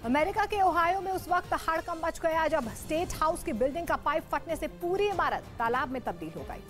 America के Ohio में उस वक्त हड़कंप मच गया जब स्टेट हाउस की बिल्डिंग का पाइप फटने से पूरी इमारत तालाब में तब्दील हो गई।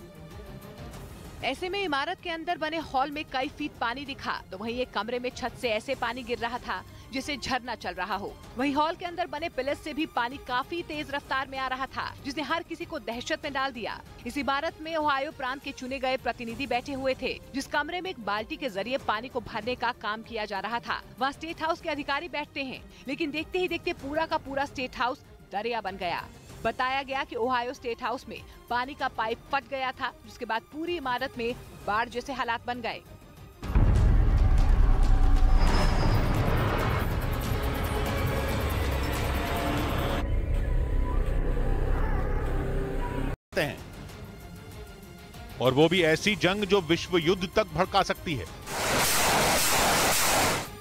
ऐसे में इमारत के अंदर बने हॉल में कई फीट पानी दिखा, तो वहीं एक कमरे में छत से ऐसे पानी गिर रहा था जिसे झरना चल रहा हो। वहीं हॉल के अंदर बने पिलर्स से भी पानी काफी तेज रफ्तार में आ रहा था, जिसने हर किसी को दहशत में डाल दिया। इस इमारत में ओहायो प्रांत के चुने गए प्रतिनिधि बैठे हुए थे, जिस कमरे में एक बाल्टी के जरिए पानी को भरने का काम किया जा रहा था। वहाँ स्टेट हाउस के अधिकारी बैठते हैं, लेकिन देखते ही देखते पूरा का पूरा स्टेट हाउस दरिया बन गया। बताया गया कि ओहायो स्टेट हाउस में पानी का पाइप फट गया था, जिसके बाद पूरी इमारत में बाढ़ जैसे हालात बन गए। हैं और वो भी ऐसी जंग जो विश्व युद्ध तक भड़का सकती है।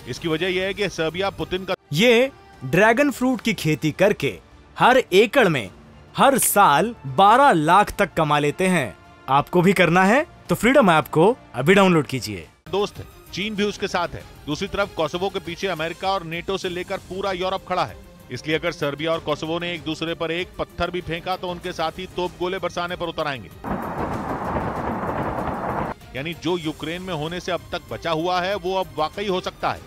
इसकी वजह यह है कि सर्बिया पुतिन का ये ड्रैगन फ्रूट की खेती करके हर एकड़ में हर साल 12 लाख तक कमा लेते हैं। आपको भी करना है तो फ्रीडम ऐप को अभी डाउनलोड कीजिए। दोस्त है, चीन भी उसके साथ है। दूसरी तरफ कोसोवो के पीछे अमेरिका और नेटो से लेकर पूरा यूरोप खड़ा है। इसलिए अगर सर्बिया और कोसोवो ने एक दूसरे पर एक पत्थर भी फेंका तो उनके साथ ही तोप गोले बरसाने पर उतर आएंगे। यानी जो यूक्रेन में होने से अब तक बचा हुआ है वो अब वाकई हो सकता है,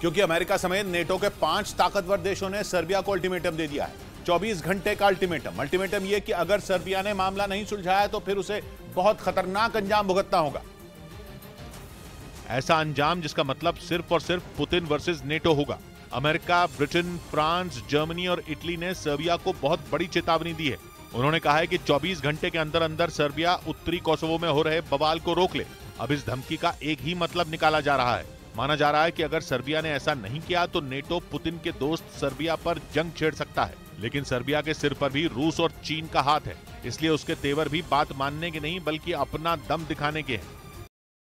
क्योंकि अमेरिका समेत नेटो के 5 ताकतवर देशों ने सर्बिया को अल्टीमेटम दे दिया है। 24 घंटे का अल्टीमेटम ये कि अगर सर्बिया ने मामला नहीं सुलझाया तो फिर उसे बहुत खतरनाक अंजाम भुगतना होगा। ऐसा अंजाम जिसका मतलब सिर्फ और सिर्फ पुतिन वर्सेस नेटो होगा। अमेरिका, ब्रिटेन, फ्रांस, जर्मनी और इटली ने सर्बिया को बहुत बड़ी चेतावनी दी है। उन्होंने कहा है कि 24 घंटे के अंदर अंदर सर्बिया उत्तरी कोसोवो में हो रहे बवाल को रोक ले। अब इस धमकी का एक ही मतलब निकाला जा रहा है। माना जा रहा है कि अगर सर्बिया ने ऐसा नहीं किया तो नेटो पुतिन के दोस्त सर्बिया पर जंग छेड़ सकता है। लेकिन सर्बिया के सिर पर भी रूस और चीन का हाथ है, इसलिए उसके तेवर भी बात मानने के नहीं बल्कि अपना दम दिखाने के हैं।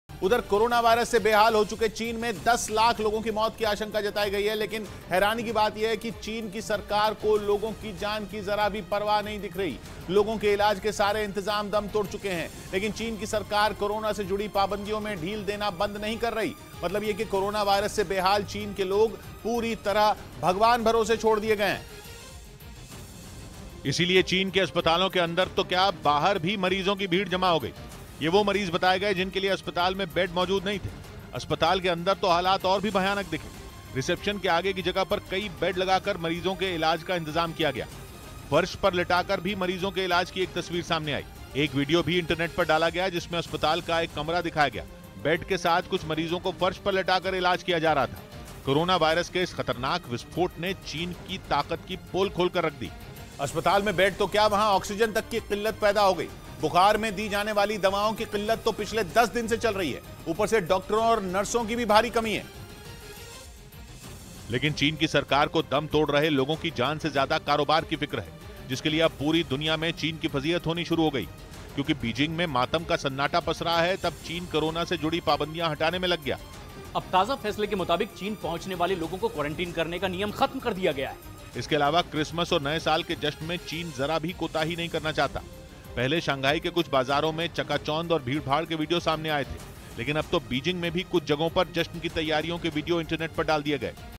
उधर कोरोना वायरस से बेहाल हो चुके चीन में 10 लाख लोगों की मौत की आशंका जताई गई है, लेकिन हैरानी की बात यह है कि चीन की सरकार को लोगों की जान की जरा भी परवाह नहीं दिख रही। लोगों के इलाज के सारे इंतजाम दम तोड़ चुके हैं, लेकिन चीन की सरकार कोरोना से जुड़ी पाबंदियों में ढील देना बंद नहीं कर रही। मतलब यह कि कोरोना वायरस से बेहाल चीन के लोग पूरी तरह भगवान भरोसे छोड़ दिए गए हैं। इसीलिए चीन के अस्पतालों के अंदर तो क्या, बाहर भी मरीजों की भीड़ जमा हो गई। ये वो मरीज बताए गए जिनके लिए अस्पताल में बेड मौजूद नहीं थे। अस्पताल के अंदर तो हालात और भी भयानक दिखे। रिसेप्शन के आगे की जगह पर कई बेड लगाकर मरीजों के इलाज का इंतजाम किया गया। फर्श पर लिटाकर भी मरीजों के इलाज की एक तस्वीर सामने आई। एक वीडियो भी इंटरनेट पर डाला गया जिसमें अस्पताल का एक कमरा दिखाया गया। बेड के साथ कुछ मरीजों को फर्श पर लिटाकर इलाज किया जा रहा था। कोरोना वायरस के इस खतरनाक विस्फोट ने चीन की ताकत की पोल खोलकर रख दी। अस्पताल में बेड तो क्या, वहां ऑक्सीजन तक की किल्लत पैदा हो गई। बुखार में दी जाने वाली दवाओं की किल्लत तो पिछले 10 दिन से चल रही है। ऊपर से डॉक्टरों और नर्सों की भी भारी कमी है। लेकिन चीन की सरकार को दम तोड़ रहे लोगों की जान से ज्यादा कारोबार की फिक्र है, जिसके लिए अब पूरी दुनिया में चीन की फजीहत होनी शुरू हो गई। क्योंकि बीजिंग में मातम का सन्नाटा पसरा है, तब चीन कोरोना से जुड़ी पाबंदियां हटाने में लग गया। अब ताजा फैसले के मुताबिक चीन पहुंचने वाले लोगों को क्वारंटीन करने का नियम खत्म कर दिया गया है। इसके अलावा क्रिसमस और नए साल के जश्न में चीन जरा भी कोताही नहीं करना चाहता। पहले शंघाई के कुछ बाजारों में चकाचौंध और भीड़भाड़ के वीडियो सामने आए थे, लेकिन अब तो बीजिंग में भी कुछ जगहों पर जश्न की तैयारियों के वीडियो इंटरनेट पर डाल दिए गए।